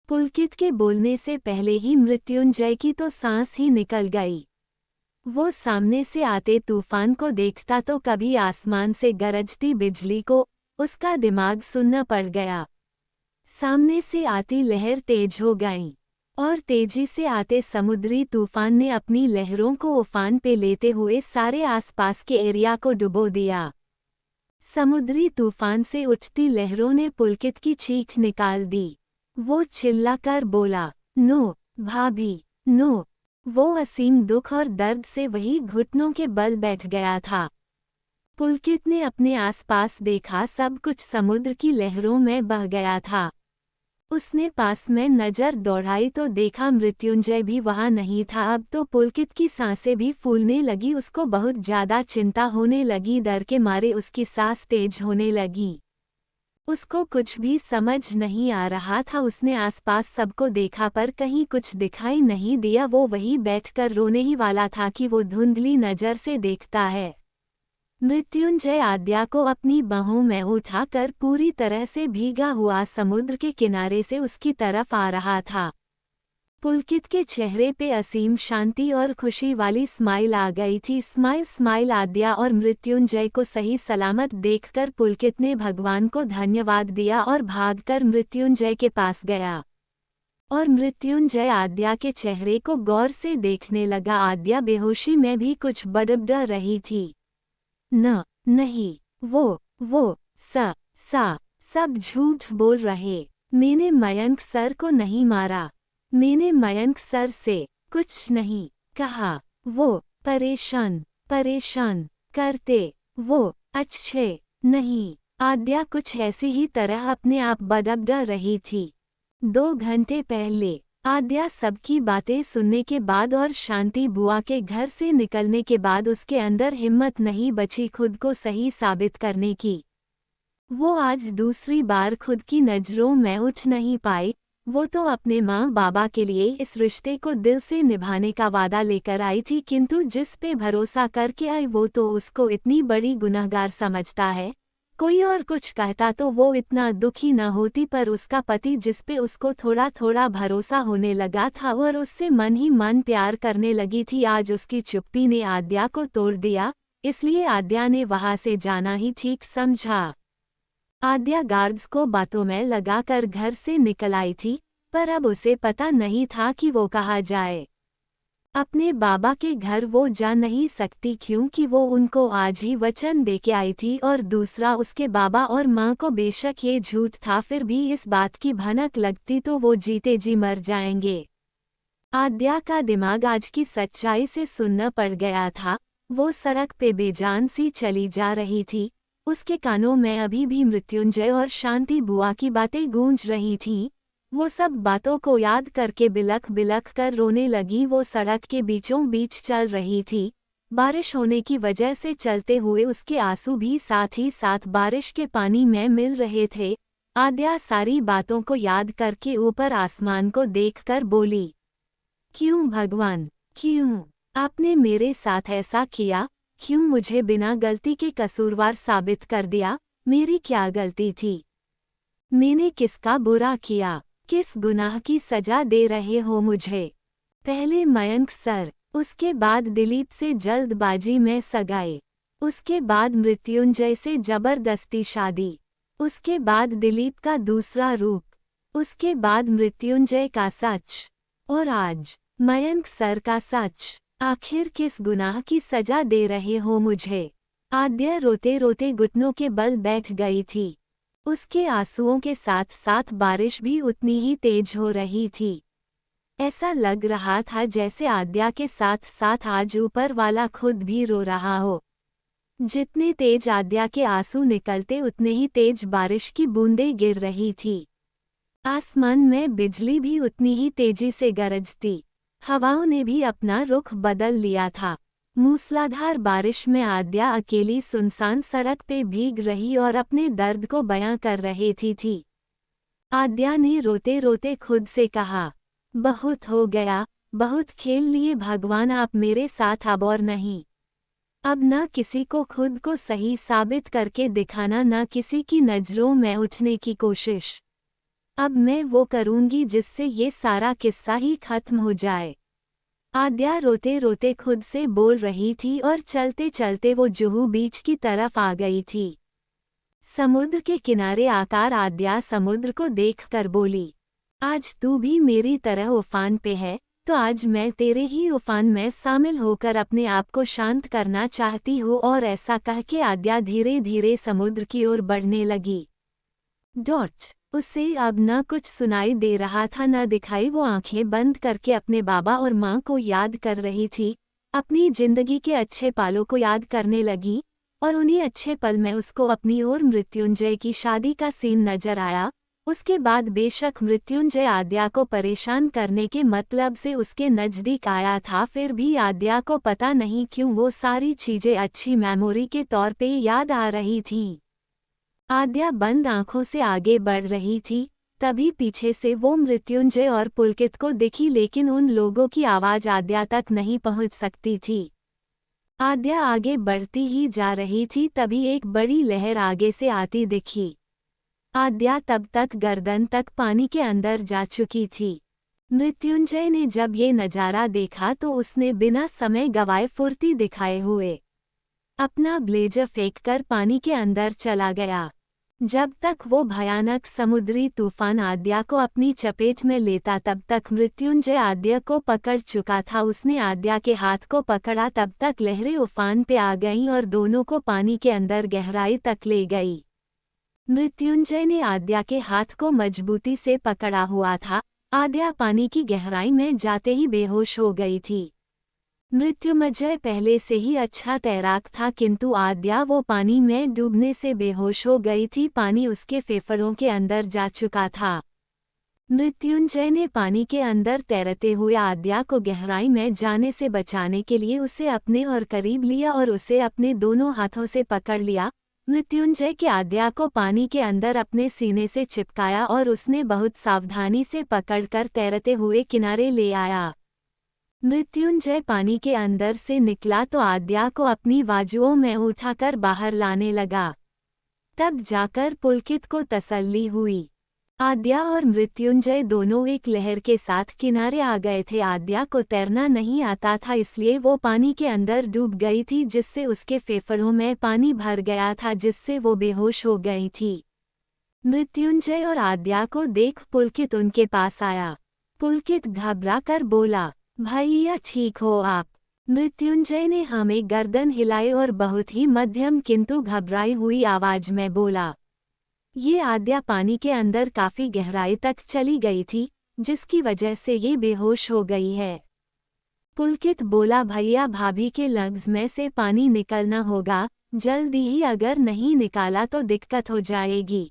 पुलकित के बोलने से पहले ही मृत्युंजय की तो सांस ही निकल गई। वो सामने से आते तूफान को देखता तो कभी आसमान से गरजती बिजली को, उसका दिमाग सुन्न पड़ गया। सामने से आती लहर तेज हो गई और तेजी से आते समुद्री तूफान ने अपनी लहरों को उफान पे लेते हुए सारे आसपास के एरिया को डुबो दिया। समुद्री तूफान से उठती लहरों ने पुलकित की चीख निकाल दी। वो चिल्लाकर बोला, नो भाभी, नो। वो असीम दुख और दर्द से वही घुटनों के बल बैठ गया था। पुलकित ने अपने आसपास देखा, सब कुछ समुद्र की लहरों में बह गया था। उसने पास में नजर दौड़ाई तो देखा मृत्युंजय भी वहां नहीं था। अब तो पुलकित की सांसें भी फूलने लगी, उसको बहुत ज्यादा चिंता होने लगी, डर के मारे उसकी सांस तेज होने लगी। उसको कुछ भी समझ नहीं आ रहा था। उसने आसपास सबको देखा पर कहीं कुछ दिखाई नहीं दिया। वो वहीं बैठकर रोने ही वाला था कि वो धुंधली नजर से देखता है मृत्युंजय आद्या को अपनी बाहों में उठाकर पूरी तरह से भीगा हुआ समुद्र के किनारे से उसकी तरफ आ रहा था। पुलकित के चेहरे पे असीम शांति और खुशी वाली स्माइल आ गई थी। स्माइल आद्या और मृत्युंजय को सही सलामत देखकर पुलकित ने भगवान को धन्यवाद दिया और भागकर मृत्युंजय के पास गया और मृत्युंजय आद्या के चेहरे को गौर से देखने लगा। आद्या बेहोशी में भी कुछ बड़बड़ा रही थी। नहीं, वो सब झूठ बोल रहे। मैंने मयंक सर को नहीं मारा, मैंने मयंक सर से कुछ नहीं कहा। वो परेशान करते, वो अच्छे नहीं। आद्या कुछ ऐसी ही तरह अपने आप बड़बड़ा रही थी। 2 घंटे पहले आद्या सबकी बातें सुनने के बाद और शांति बुआ के घर से निकलने के बाद उसके अंदर हिम्मत नहीं बची खुद को सही साबित करने की। वो आज दूसरी बार खुद की नज़रों में उठ नहीं पाई। वो तो अपने माँ बाबा के लिए इस रिश्ते को दिल से निभाने का वादा लेकर आई थी, किंतु जिस पे भरोसा करके आई वो तो उसको इतनी बड़ी गुनहगार समझता है। कोई और कुछ कहता तो वो इतना दुखी न होती, पर उसका पति जिस पे उसको थोड़ा थोड़ा भरोसा होने लगा था और उससे मन ही मन प्यार करने लगी थी, आज उसकी चुप्पी ने आद्या को तोड़ दिया। इसलिए आद्या ने वहां से जाना ही ठीक समझा। आद्या गार्ड्स को बातों में लगाकर घर से निकल आई थी, पर अब उसे पता नहीं था कि वो कहाँ जाए। अपने बाबा के घर वो जा नहीं सकती क्योंकि वो उनको आज ही वचन देके आई थी, और दूसरा उसके बाबा और माँ को बेशक ये झूठ था, फिर भी इस बात की भनक लगती तो वो जीते जी मर जाएंगे। आद्या का दिमाग आज की सच्चाई से सुन्न पड़ गया था। वो सड़क पे बेजान सी चली जा रही थी। उसके कानों में अभी भी मृत्युंजय और शांति बुआ की बातें गूंज रही थीं। वो सब बातों को याद करके बिलख बिलख कर रोने लगी। वो सड़क के बीचों बीच चल रही थी। बारिश होने की वजह से चलते हुए उसके आंसू भी साथ ही साथ बारिश के पानी में मिल रहे थे। आद्या सारी बातों को याद करके ऊपर आसमान को देखकर बोली, क्यों भगवान, क्यों आपने मेरे साथ ऐसा किया? क्यों मुझे बिना गलती के कसूरवार साबित कर दिया? मेरी क्या गलती थी? मैंने किसका बुरा किया? किस गुनाह की सजा दे रहे हो मुझे? पहले मयंक सर, उसके बाद दिलीप से जल्दबाजी में सगाई, उसके बाद मृत्युंजय से जबरदस्ती शादी, उसके बाद दिलीप का दूसरा रूप, उसके बाद मृत्युंजय का सच, और आज मयंक सर का सच। आखिर किस गुनाह की सजा दे रहे हो मुझे? आद्या रोते रोते घुटनों के बल बैठ गई थी। उसके आंसुओं के साथ साथ बारिश भी उतनी ही तेज हो रही थी। ऐसा लग रहा था जैसे आद्या के साथ साथ आज ऊपर वाला खुद भी रो रहा हो। जितने तेज आद्या के आंसू निकलते उतने ही तेज बारिश की बूंदें गिर रही थी। आसमान में बिजली भी उतनी ही तेजी से गरजती। हवाओं ने भी अपना रुख बदल लिया था। मूसलाधार बारिश में आद्या अकेली सुनसान सड़क पे भीग रही और अपने दर्द को बयां कर रही थी। आद्या ने रोते रोते खुद से कहा, बहुत हो गया, बहुत खेल लिए भगवान, आप मेरे साथ अब और नहीं। अब ना किसी को खुद को सही साबित करके दिखाना, ना किसी की नज़रों में उठने की कोशिश। अब मैं वो करूंगी जिससे ये सारा किस्सा ही खत्म हो जाए। आद्या रोते रोते खुद से बोल रही थी और चलते चलते वो जुहू बीच की तरफ आ गई थी। समुद्र के किनारे आकर आद्या समुद्र को देखकर बोली, आज तू भी मेरी तरह उफान पे है, तो आज मैं तेरे ही उफान में शामिल होकर अपने आप को शांत करना चाहती हूँ। और ऐसा कह के आद्या धीरे धीरे समुद्र की ओर बढ़ने लगी। उसे अब न कुछ सुनाई दे रहा था न दिखाई। वो आंखें बंद करके अपने बाबा और माँ को याद कर रही थी, अपनी जिंदगी के अच्छे पालों को याद करने लगी। और उन्हीं अच्छे पल में उसको अपनी और मृत्युंजय की शादी का सीन नजर आया। उसके बाद बेशक मृत्युंजय आद्या को परेशान करने के मतलब से उसके नज़दीक आया था, फिर भी आद्या को पता नहीं क्यों वो सारी चीजें अच्छी मेमोरी के तौर पे याद आ रही थीं। आद्या बंद आंखों से आगे बढ़ रही थी, तभी पीछे से वो मृत्युंजय और पुलकित को दिखी, लेकिन उन लोगों की आवाज आद्या तक नहीं पहुंच सकती थी। आद्या आगे बढ़ती ही जा रही थी, तभी एक बड़ी लहर आगे से आती दिखी। आद्या तब तक गर्दन तक पानी के अंदर जा चुकी थी। मृत्युंजय ने जब ये नज़ारा देखा तो उसने बिना समय गवाए फुर्ती दिखाए हुए अपना ब्लेजर फेंककर पानी के अंदर चला गया। जब तक वो भयानक समुद्री तूफान आद्या को अपनी चपेट में लेता तब तक मृत्युंजय आद्या को पकड़ चुका था। उसने आद्या के हाथ को पकड़ा, तब तक लहरें उफान पे आ गईं और दोनों को पानी के अंदर गहराई तक ले गई। मृत्युंजय ने आद्या के हाथ को मजबूती से पकड़ा हुआ था। आद्या पानी की गहराई में जाते ही बेहोश हो गई थी। मृत्युंजय पहले से ही अच्छा तैराक था, किंतु आद्या वो पानी में डूबने से बेहोश हो गई थी। पानी उसके फेफड़ों के अंदर जा चुका था। मृत्युंजय ने पानी के अंदर तैरते हुए आद्या को गहराई में जाने से बचाने के लिए उसे अपने और करीब लिया और उसे अपने दोनों हाथों से पकड़ लिया। मृत्युंजय के आद्या को पानी के अंदर अपने सीने से चिपकाया और उसने बहुत सावधानी से पकड़कर तैरते हुए किनारे ले आया। मृत्युंजय पानी के अंदर से निकला तो आद्या को अपनी बाजुओं में उठाकर बाहर लाने लगा। तब जाकर पुलकित को तसल्ली हुई। आद्या और मृत्युंजय दोनों एक लहर के साथ किनारे आ गए थे। आद्या को तैरना नहीं आता था, इसलिए वो पानी के अंदर डूब गई थी, जिससे उसके फेफड़ों में पानी भर गया था, जिससे वो बेहोश हो गई थी। मृत्युंजय और आद्या को देख पुलकित उनके पास आया। पुलकित घबरा कर बोला, भैया ठीक हो आप? मृत्युंजय ने हमें गर्दन हिलाई और बहुत ही मध्यम किंतु घबराई हुई आवाज में बोला, ये आद्या पानी के अंदर काफी गहराई तक चली गई थी, जिसकी वजह से ये बेहोश हो गई है। पुलकित बोला, भैया भाभी के लंग्स में से पानी निकलना होगा, जल्दी ही, अगर नहीं निकाला तो दिक्कत हो जाएगी।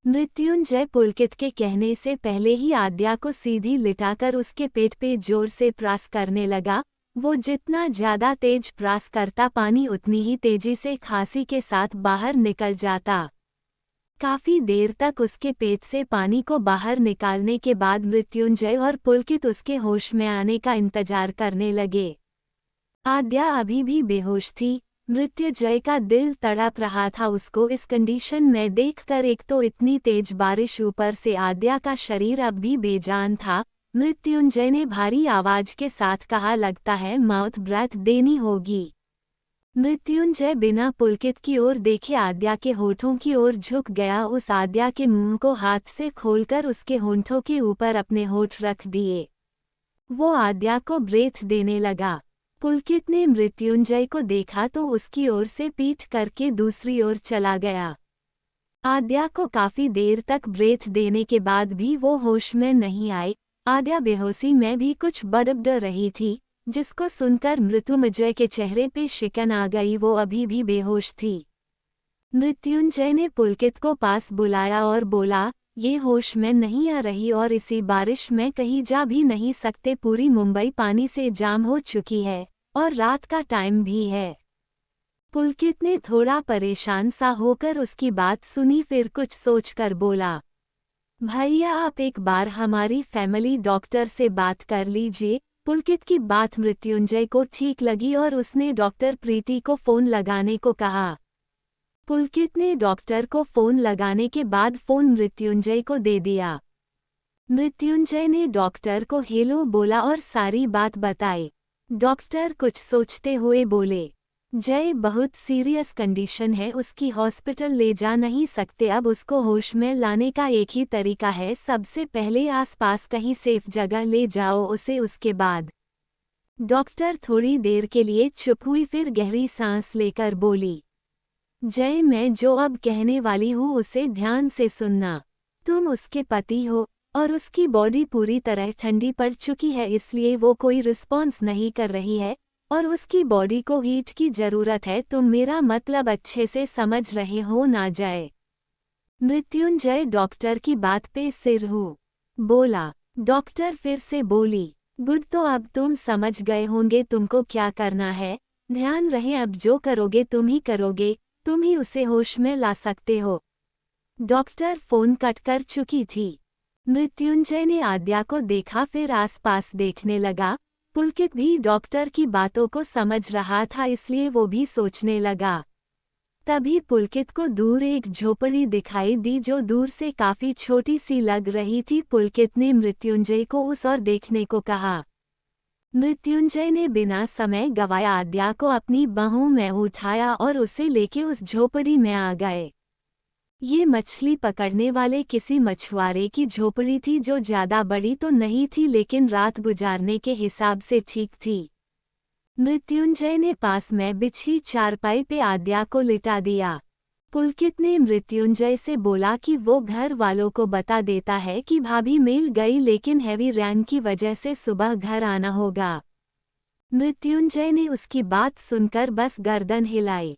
मृत्युंजय पुलकित के कहने से पहले ही आद्या को सीधी लिटाकर उसके पेट पे जोर से प्रेस करने लगा। वो जितना ज्यादा तेज प्रेस करता, पानी उतनी ही तेजी से खांसी के साथ बाहर निकल जाता। काफी देर तक उसके पेट से पानी को बाहर निकालने के बाद मृत्युंजय और पुलकित उसके होश में आने का इंतजार करने लगे। आद्या अभी भी बेहोश थी। मृत्युंजय का दिल तड़प रहा था उसको इस कंडीशन में देखकर। एक तो इतनी तेज बारिश, ऊपर से आद्या का शरीर अब भी बेजान था। मृत्युंजय ने भारी आवाज के साथ कहा, लगता है माउथ ब्रेथ देनी होगी। मृत्युंजय बिना पुलकित की ओर देखे आद्या के होठों की ओर झुक गया। उस आद्या के मुंह को हाथ से खोलकर उसके होंठों के ऊपर अपने होठ रख दिए। वो आद्या को ब्रेथ देने लगा। पुलकित ने मृत्युंजय को देखा तो उसकी ओर से पीठ करके दूसरी ओर चला गया। आद्या को काफी देर तक ब्रेथ देने के बाद भी वो होश में नहीं आई। आद्या बेहोशी में भी कुछ बड़बड़ रही थी, जिसको सुनकर मृत्युंजय के चेहरे पे शिकन आ गई। वो अभी भी बेहोश थी। मृत्युंजय ने पुलकित को पास बुलाया और बोला, ये होश में नहीं आ रही और इसी बारिश में कहीं जा भी नहीं सकते। पूरी मुंबई पानी से जाम हो चुकी है और रात का टाइम भी है। पुलकित ने थोड़ा परेशान सा होकर उसकी बात सुनी, फिर कुछ सोचकर बोला, भैया आप एक बार हमारी फैमिली डॉक्टर से बात कर लीजिए। पुलकित की बात मृत्युंजय को ठीक लगी और उसने डॉक्टर प्रीति को फोन लगाने को कहा। पुलकित ने डॉक्टर को फोन लगाने के बाद फोन मृत्युंजय को दे दिया। मृत्युंजय ने डॉक्टर को हेलो बोला और सारी बात बताई। डॉक्टर कुछ सोचते हुए बोले, जय बहुत सीरियस कंडीशन है, उसकी हॉस्पिटल ले जा नहीं सकते, अब उसको होश में लाने का एक ही तरीका है, सबसे पहले आसपास कहीं सेफ जगह ले जाओ उसे। उसके बाद डॉक्टर थोड़ी देर के लिए चुप हुई, फिर गहरी सांस लेकर बोली, जय मैं जो अब कहने वाली हूँ उसे ध्यान से सुनना। तुम उसके पति हो और उसकी बॉडी पूरी तरह ठंडी पड़ चुकी है, इसलिए वो कोई रिस्पॉन्स नहीं कर रही है और उसकी बॉडी को हीट की जरूरत है। तुम मेरा मतलब अच्छे से समझ रहे हो ना जय? मृत्युंजय डॉक्टर की बात पे सिर हूँ बोला। डॉक्टर फिर से बोली, गुड, तो अब तुम समझ गए होंगे तुमको क्या करना है। ध्यान रहे अब जो करोगे तुम ही करोगे, तुम ही उसे होश में ला सकते हो। डॉक्टर फोन कट कर चुकी थी। मृत्युंजय ने आद्या को देखा, फिर आसपास देखने लगा। पुलकित भी डॉक्टर की बातों को समझ रहा था, इसलिए वो भी सोचने लगा। तभी पुलकित को दूर एक झोपड़ी दिखाई दी जो दूर से काफी छोटी सी लग रही थी। पुलकित ने मृत्युंजय को उस ओर देखने को कहा। मृत्युंजय ने बिना समय गवाए आद्या को अपनी बाहों में उठाया और उसे लेके उस झोपड़ी में आ गए। ये मछली पकड़ने वाले किसी मछुआरे की झोपड़ी थी, जो ज्यादा बड़ी तो नहीं थी लेकिन रात गुजारने के हिसाब से ठीक थी। मृत्युंजय ने पास में बिछी चारपाई पे आद्या को लिटा दिया। पुलकित ने मृत्युंजय से बोला कि वो घर वालों को बता देता है कि भाभी मिल गई, लेकिन हैवी रेन की वजह से सुबह घर आना होगा। मृत्युंजय ने उसकी बात सुनकर बस गर्दन हिलाई।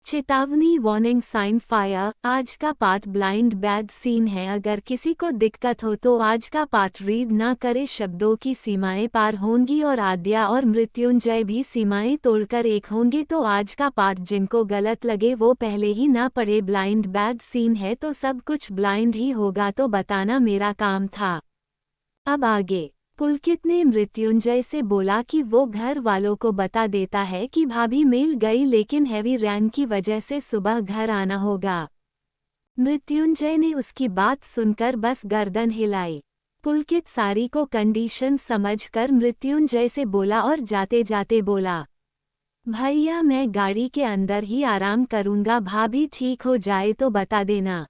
चेतावनी, वार्निंग साइन, फायर। आज का पार्ट ब्लाइंड बैड सीन है, अगर किसी को दिक्कत हो तो आज का पार्ट रीड ना करे। शब्दों की सीमाएं पार होंगी और आद्या और मृत्युंजय भी सीमाएं तोड़कर एक होंगे, तो आज का पार्ट जिनको गलत लगे वो पहले ही ना पढ़े। ब्लाइंड बैड सीन है तो सब कुछ ब्लाइंड ही होगा, तो बताना मेरा काम था। अब आगे पुलकित ने मृत्युंजय से बोला कि वो घर वालों को बता देता है कि भाभी मिल गई, लेकिन हैवी रेन की वजह से सुबह घर आना होगा। मृत्युंजय ने उसकी बात सुनकर बस गर्दन हिलाई। पुलकित सारी को कंडीशन समझकर मृत्युंजय से बोला और जाते जाते बोला, भैया मैं गाड़ी के अंदर ही आराम करूंगा, भाभी ठीक हो जाए तो बता देना।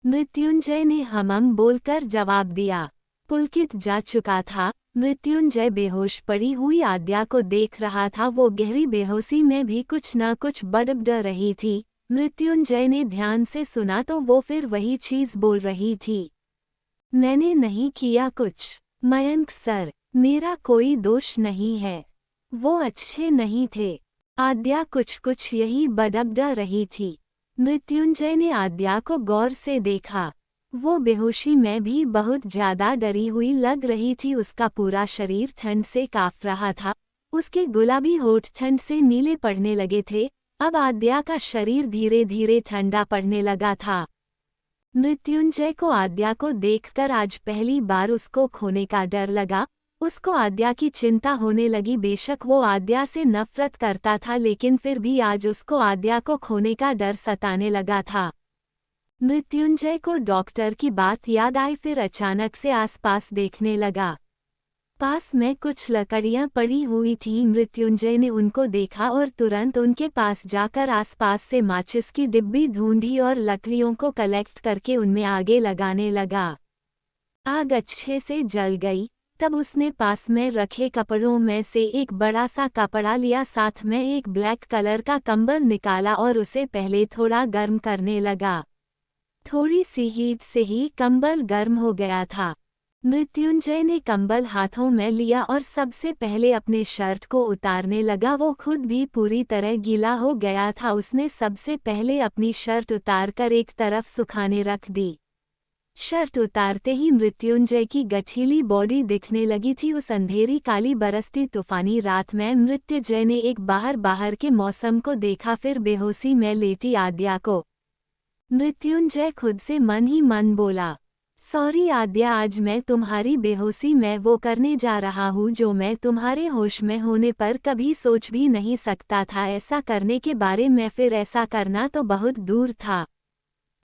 मृत्युंजय ने हमम बोलकर जवाब दिया। पुलकित जा चुका था। मृत्युंजय बेहोश पड़ी हुई आद्या को देख रहा था। वो गहरी बेहोशी में भी कुछ न कुछ बड़बड़ रही थी। मृत्युंजय ने ध्यान से सुना तो वो फिर वही चीज बोल रही थी, मैंने नहीं किया कुछ, मयंक सर, मेरा कोई दोष नहीं है, वो अच्छे नहीं थे। आद्या कुछ कुछ यही बड़बड़ रही थी। मृत्युंजय ने आद्या को गौर से देखा। वो बेहोशी में भी बहुत ज्यादा डरी हुई लग रही थी। उसका पूरा शरीर ठंड से कांप रहा था। उसके गुलाबी होठ ठंड से नीले पड़ने लगे थे। अब आद्या का शरीर धीरे धीरे ठंडा पड़ने लगा था। मृत्युंजय को आद्या को देखकर आज पहली बार उसको खोने का डर लगा। उसको आद्या की चिंता होने लगी। बेशक वो आद्या से नफरत करता था, लेकिन फिर भी आज उसको आद्या को खोने का डर सताने लगा था। मृत्युंजय को डॉक्टर की बात याद आई, फिर अचानक से आसपास देखने लगा। पास में कुछ लकड़ियां पड़ी हुई थीं। मृत्युंजय ने उनको देखा और तुरंत उनके पास जाकर आसपास से माचिस की डिब्बी ढूंढी और लकड़ियों को कलेक्ट करके उनमें आगे लगाने लगा। आग अच्छे से जल गई। तब उसने पास में रखे कपड़ों में से एक बड़ा सा कपड़ा लिया, साथ में एक ब्लैक कलर का कंबल निकाला और उसे पहले थोड़ा गर्म करने लगा। थोड़ी सी हीट से ही कंबल गर्म हो गया था। मृत्युंजय ने कंबल हाथों में लिया और सबसे पहले अपने शर्ट को उतारने लगा। वो खुद भी पूरी तरह गीला हो गया था। उसने सबसे पहले अपनी शर्ट उतारकर एक तरफ सुखाने रख दी। शर्ट उतारते ही मृत्युंजय की गठीली बॉडी दिखने लगी थी। उस अंधेरी काली बरसती तूफानी रात में मृत्युंजय ने एक बाहर के मौसम को देखा, फिर बेहोशी में लेटी आद्या को। मृत्युंजय खुद से मन ही मन बोला, सॉरी आद्या, आज मैं तुम्हारी बेहोशी में वो करने जा रहा हूँ जो मैं तुम्हारे होश में होने पर कभी सोच भी नहीं सकता था ऐसा करने के बारे में। फिर ऐसा करना तो बहुत दूर था,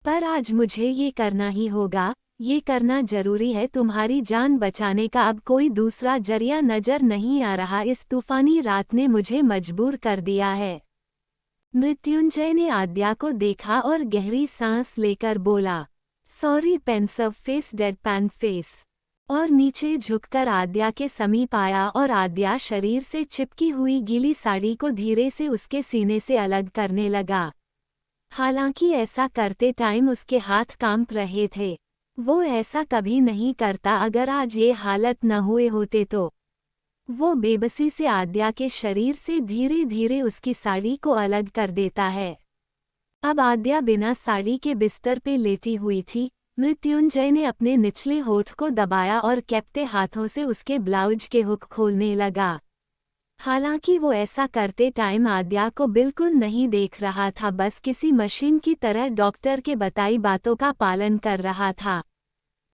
पर आज मुझे ये करना ही होगा। ये करना जरूरी है तुम्हारी जान बचाने का। अब कोई दूसरा जरिया नजर नहीं आ रहा। इस तूफानी रात ने मुझे मजबूर कर दिया है। मृत्युंजय ने आद्या को देखा और गहरी सांस लेकर बोला, सॉरी पेंसिव फेस, डेडपैन फेस। और नीचे झुककर आद्या के समीप आया और आद्या शरीर से चिपकी हुई गीली साड़ी को धीरे से उसके सीने से अलग करने लगा। हालांकि ऐसा करते टाइम उसके हाथ कांप रहे थे। वो ऐसा कभी नहीं करता। अगर आज ये हालत न हुए होते तो वो बेबसी से आद्या के शरीर से धीरे धीरे उसकी साड़ी को अलग कर देता है। अब आद्या बिना साड़ी के बिस्तर पे लेटी हुई थी। मृत्युंजय ने अपने निचले होठ को दबाया और कैप्ते हाथों से उसके ब्लाउज के हुक खोलने लगा। हालांकि वो ऐसा करते टाइम आद्या को बिल्कुल नहीं देख रहा था, बस किसी मशीन की तरह डॉक्टर के बताई बातों का पालन कर रहा था।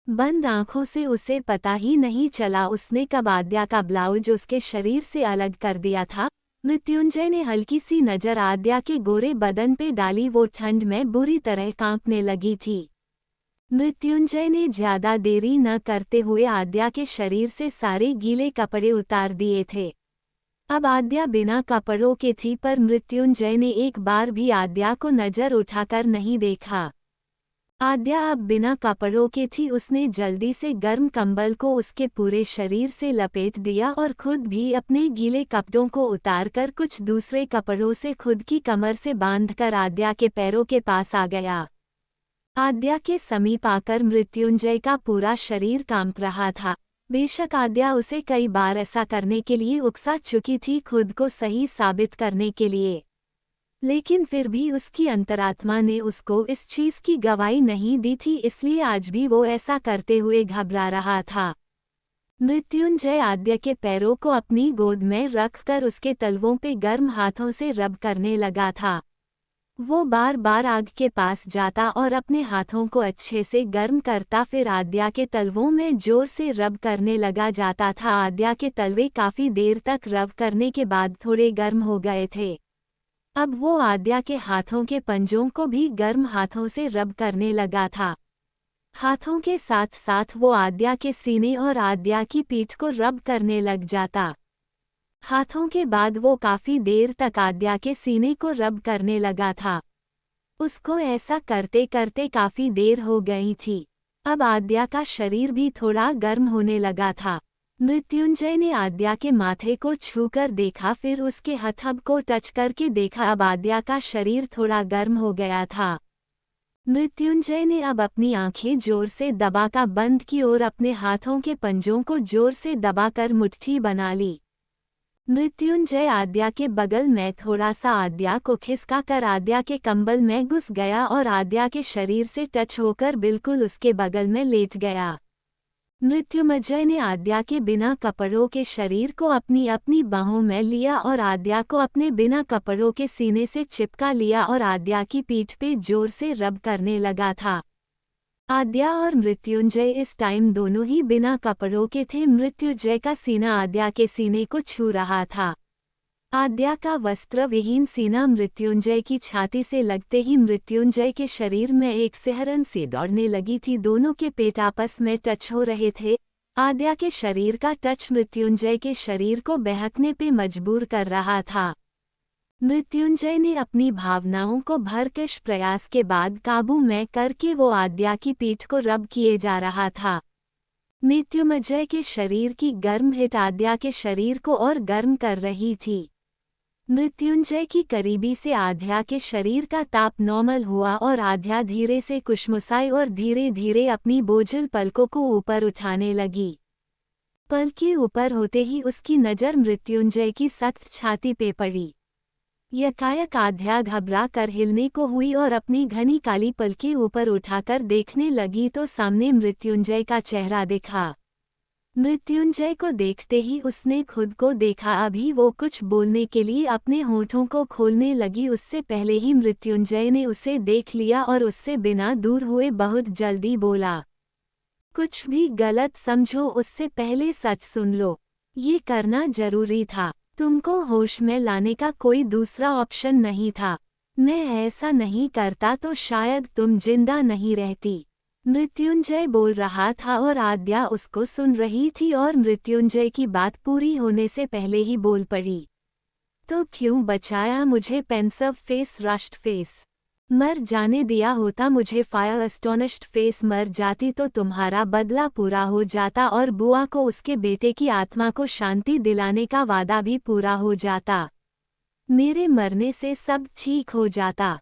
बंद आंखों से उसे पता ही नहीं चला उसने कब आद्या का ब्लाउज उसके शरीर से अलग कर दिया था। मृत्युंजय ने हल्की सी नजर आद्या के गोरे बदन पे डाली। वो ठंड में बुरी तरह कांपने लगी थी। मृत्युंजय ने ज्यादा देरी न करते हुए आद्या के शरीर से सारे गीले कपड़े उतार दिए थे। अब आद्या बिना कपड़ों के थी, पर मृत्युंजय ने एक बार भी आद्या को नजर उठाकर नहीं देखा। आद्या अब बिना कपड़ों के थी। उसने जल्दी से गर्म कंबल को उसके पूरे शरीर से लपेट दिया और खुद भी अपने गीले कपड़ों को उतारकर कुछ दूसरे कपड़ों से खुद की कमर से बांधकर आद्या के पैरों के पास आ गया। आद्या के समीप आकर मृत्युंजय का पूरा शरीर कांप रहा था। बेशक आद्या उसे कई बार ऐसा करने के लिए उकसा चुकी थी, खुद को सही साबित करने के लिए, लेकिन फिर भी उसकी अंतरात्मा ने उसको इस चीज की गवाही नहीं दी थी, इसलिए आज भी वो ऐसा करते हुए घबरा रहा था। मृत्युंजय आद्या के पैरों को अपनी गोद में रखकर उसके तलवों पे गर्म हाथों से रब करने लगा था। वो बार बार आग के पास जाता और अपने हाथों को अच्छे से गर्म करता, फिर आद्या के तलवों में जोर से रब करने लगा जाता था। आद्या के तलवे काफी देर तक रब करने के बाद थोड़े गर्म हो गए थे। अब वो आद्या के हाथों के पंजों को भी गर्म हाथों से रब करने लगा था। हाथों के साथ साथ वो आद्या के सीने और आद्या की पीठ को रब करने लग जाता। हाथों के बाद वो काफी देर तक आद्या के सीने को रब करने लगा था। उसको ऐसा करते करते काफी देर हो गई थी। अब आद्या का शरीर भी थोड़ा गर्म होने लगा था। मृत्युंजय ने आद्या के माथे को छूकर देखा, फिर उसके हथब को टच करके देखा। अब आद्या का शरीर थोड़ा गर्म हो गया था। मृत्युंजय ने अब अपनी आंखें जोर से दबाकर बंद की और अपने हाथों के पंजों को जोर से दबाकर मुट्ठी बना ली। मृत्युंजय आद्या के बगल में थोड़ा सा आद्या को खिसका कर आद्या के कंबल में घुस गया और आद्या के शरीर से टच होकर बिल्कुल उसके बगल में लेट गया। मृत्युंजय ने आद्या के बिना कपड़ों के शरीर को अपनी अपनी बाहों में लिया और आद्या को अपने बिना कपड़ों के सीने से चिपका लिया और आद्या की पीठ पे जोर से रब करने लगा था। आद्या और मृत्युंजय इस टाइम दोनों ही बिना कपड़ों के थे। मृत्युंजय का सीना आद्या के सीने को छू रहा था। आद्या का वस्त्र विहीन सीना मृत्युंजय की छाती से लगते ही मृत्युंजय के शरीर में एक सिहरन सी दौड़ने लगी थी। दोनों के पेट आपस में टच हो रहे थे। आद्या के शरीर का टच मृत्युंजय के शरीर को बहकने पे मजबूर कर रहा था। मृत्युंजय ने अपनी भावनाओं को भरकश प्रयास के बाद काबू में करके वो आद्या की पीठ को रब किए जा रहा था। मृत्युंजय के शरीर की गर्म हिट आद्या के शरीर को और गर्म कर रही थी। मृत्युंजय की करीबी से आद्या के शरीर का ताप नॉर्मल हुआ और आद्या धीरे से कुशमुसाई और धीरे धीरे अपनी बोझिल पलकों को ऊपर उठाने लगी। पलकें ऊपर होते ही उसकी नज़र मृत्युंजय की सख्त छाती पे पड़ी। यकायक आद्या घबरा कर हिलने को हुई और अपनी घनी काली पलकें ऊपर उठाकर देखने लगी तो सामने मृत्युंजय का चेहरा दिखा। मृत्युंजय को देखते ही उसने खुद को देखा। अभी वो कुछ बोलने के लिए अपने होठों को खोलने लगी, उससे पहले ही मृत्युंजय ने उसे देख लिया और उससे बिना दूर हुए बहुत जल्दी बोला, कुछ भी गलत समझो उससे पहले सच सुन लो। ये करना जरूरी था। तुमको होश में लाने का कोई दूसरा ऑप्शन नहीं था। मैं ऐसा नहीं करता तो शायद तुम जिंदा नहीं रहती। मृत्युंजय बोल रहा था और आद्या उसको सुन रही थी और मृत्युंजय की बात पूरी होने से पहले ही बोल पड़ी। तो क्यों बचाया मुझे? Pensive face, rushed face. मर जाने दिया होता मुझे। Fire astonished face. मर जाती तो तुम्हारा बदला पूरा हो जाता और बुआ को उसके बेटे की आत्मा को शांति दिलाने का वादा भी पूरा हो जाता। मेरे मरने से सब ठीक हो जाता।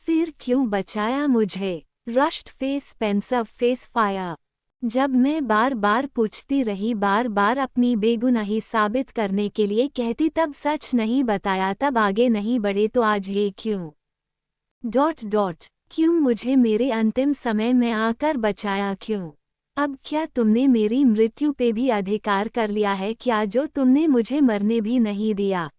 फिर क्यों बचाया मुझे? Rushed face, pensive face, fire. जब मैं बार बार पूछती रही, बार बार अपनी बेगुनाही साबित करने के लिए कहती, तब सच नहीं बताया, तब आगे नहीं बढ़े, तो आज ये क्यों? क्यों मुझे मेरे अंतिम समय में आकर बचाया? क्यों? अब क्या तुमने मेरी मृत्यु पे भी अधिकार कर लिया है क्या, जो तुमने मुझे मरने भी नहीं दिया?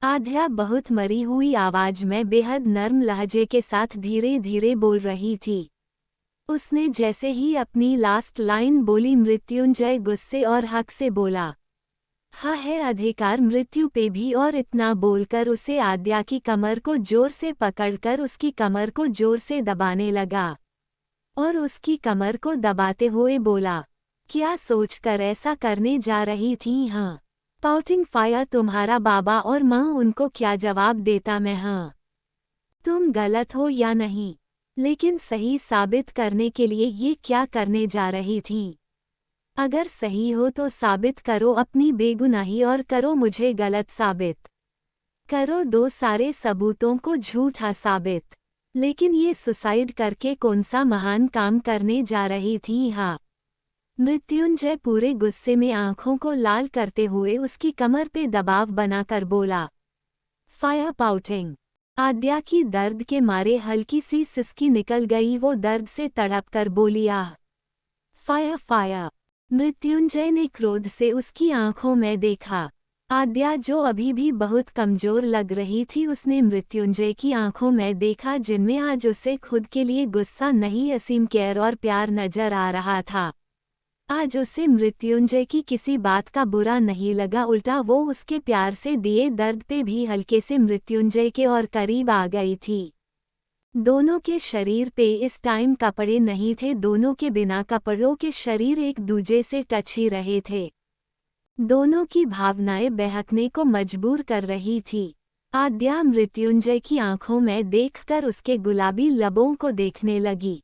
आद्या बहुत मरी हुई आवाज में बेहद नर्म लहजे के साथ धीरे धीरे बोल रही थी। उसने जैसे ही अपनी लास्ट लाइन बोली, मृत्युंजय गुस्से और हक से बोला, हाँ है अधिकार मृत्यु पे भी। और इतना बोलकर उसे आद्या की कमर को जोर से पकड़कर उसकी कमर को जोर से दबाने लगा और उसकी कमर को दबाते हुए बोला, क्या सोचकर ऐसा करने जा रही थी? हाँ, पाउटिंग फायर, तुम्हारा बाबा और माँ, उनको क्या जवाब देता मैं? हाँ, तुम गलत हो या नहीं, लेकिन सही साबित करने के लिए ये क्या करने जा रही थी? अगर सही हो तो साबित करो अपनी बेगुनाही और करो मुझे गलत साबित। करो दो सारे सबूतों को झूठा साबित। लेकिन ये सुसाइड करके कौन सा महान काम करने जा रही थी? हाँ। मृत्युंजय पूरे गुस्से में आंखों को लाल करते हुए उसकी कमर पे दबाव बनाकर बोला, फायर पाउटिंग। आद्या की दर्द के मारे हल्की सी सिसकी निकल गई। वो दर्द से तड़प कर बोली, आह, फायर फायर। मृत्युंजय ने क्रोध से उसकी आंखों में देखा। आद्या जो अभी भी बहुत कमजोर लग रही थी, उसने मृत्युंजय की आंखों में देखा, जिनमें आज उसे खुद के लिए गुस्सा नहीं, असीम केयर और प्यार नजर आ रहा था। आज उसे मृत्युंजय की किसी बात का बुरा नहीं लगा, उल्टा वो उसके प्यार से दिए दर्द पे भी हल्के से मृत्युंजय के और करीब आ गई थी। दोनों के शरीर पे इस टाइम कपड़े नहीं थे, दोनों के बिना कपड़ों के शरीर एक दूजे से टच ही रहे थे। दोनों की भावनाएं बहकने को मजबूर कर रही थी। आद्या मृत्युंजय की आंखों में देखकर उसके गुलाबी लबों को देखने लगी।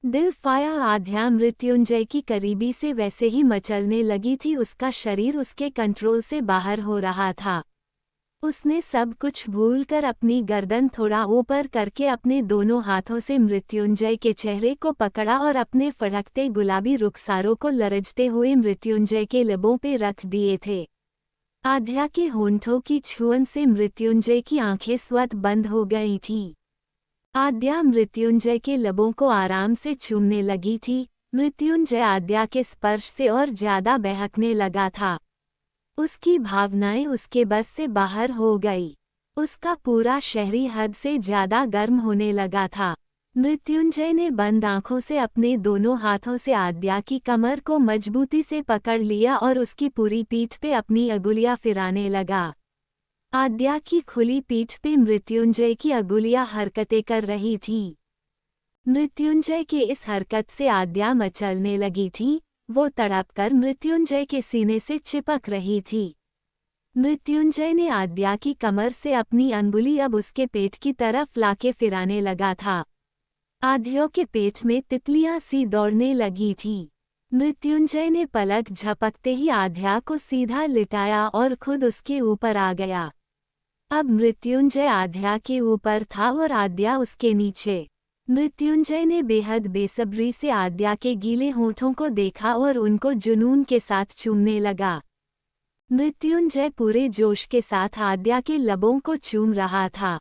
दिल फाया आद्या मृत्युंजय की करीबी से वैसे ही मचलने लगी थी। उसका शरीर उसके कंट्रोल से बाहर हो रहा था। उसने सब कुछ भूलकर अपनी गर्दन थोड़ा ऊपर करके अपने दोनों हाथों से मृत्युंजय के चेहरे को पकड़ा और अपने फड़कते गुलाबी रुखसारों को लरजते हुए मृत्युंजय के लबों पे रख दिए थे। आद्या के होंठों की छुअन से मृत्युंजय की आंखें स्वतः बंद हो गई थीं। आद्या मृत्युंजय के लबों को आराम से चूमने लगी थी। मृत्युंजय आद्या के स्पर्श से और ज्यादा बहकने लगा था। उसकी भावनाएं उसके बस से बाहर हो गई। उसका पूरा शरीर हद से ज्यादा गर्म होने लगा था। मृत्युंजय ने बंद आंखों से अपने दोनों हाथों से आद्या की कमर को मजबूती से पकड़ लिया और उसकी पूरी पीठ पे अपनी अंगुलियां फिराने लगा। आद्या की खुली पीठ पे मृत्युंजय की अंगुलियां हरकतें कर रही थीं। मृत्युंजय के इस हरकत से आद्या मचलने लगी थी। वो तड़पकर मृत्युंजय के सीने से चिपक रही थी। मृत्युंजय ने आद्या की कमर से अपनी अंगुली अब उसके पेट की तरफ लाके फिराने लगा था। आद्या के पेट में तितलियां सी दौड़ने लगी थीं। मृत्युंजय ने पलक झपकते ही आद्या को सीधा लिटाया और खुद उसके ऊपर आ गया। अब मृत्युंजय आद्या के ऊपर था और आद्या उसके नीचे। मृत्युंजय ने बेहद बेसब्री से आद्या के गीले होठों को देखा और उनको जुनून के साथ चूमने लगा। मृत्युंजय पूरे जोश के साथ आद्या के लबों को चूम रहा था।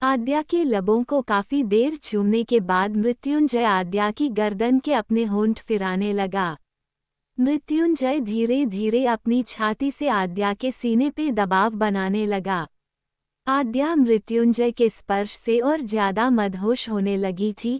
आद्या के लबों को काफी देर चूमने के बाद मृत्युंजय आद्या की गर्दन के अपने होंठ फिराने लगा। मृत्युंजय धीरे धीरे अपनी छाती से आद्या के सीने पे दबाव बनाने लगा। आद्या मृत्युंजय के स्पर्श से और ज्यादा मदहोश होने लगी थी।